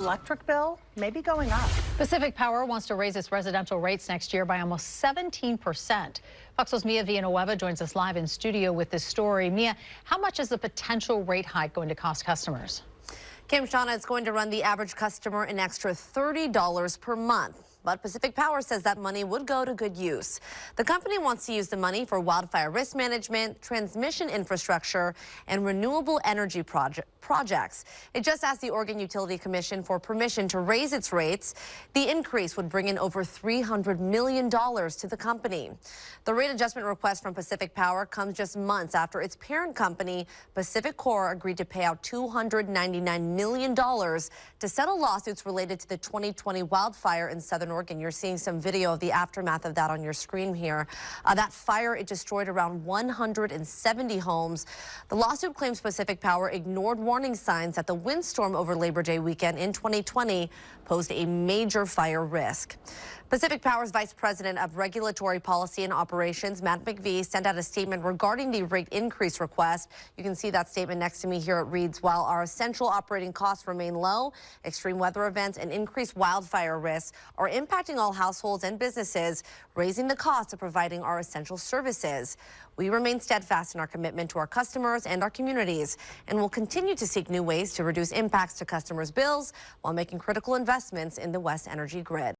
Electric bill may be going up. Pacific Power wants to raise its residential rates next year by almost 17%. Fox's Mia Villanueva joins us live in studio with this story. Mia, how much is the potential rate hike going to cost customers? Kim, Shauna, it's going to run the average customer an extra $30 per month. But Pacific Power says that money would go to good use. The company wants to use the money for wildfire risk management, transmission infrastructure, and renewable energy projects. It just asked the Oregon Utility Commission for permission to raise its rates. The increase would bring in over $300 million to the company. The rate adjustment request from Pacific Power comes just months after its parent company, PacifiCorp, agreed to pay out $299 million to settle lawsuits related to the 2020 wildfire in Southern Oregon. You're seeing some video of the aftermath of that on your screen here. That fire, it destroyed around 170 homes. The lawsuit claims Pacific Power ignored warning signs that the windstorm over Labor Day weekend in 2020 posed a major fire risk. Pacific Power's Vice President of Regulatory Policy and Operations, Matt McVie, sent out a statement regarding the rate increase request. You can see that statement next to me here. It reads, while our essential operating costs remain low, extreme weather events and increased wildfire risks are impacting all households and businesses, raising the cost of providing our essential services. We remain steadfast in our commitment to our customers and our communities, and will continue to seek new ways to reduce impacts to customers' bills while making critical investments in the West Energy grid.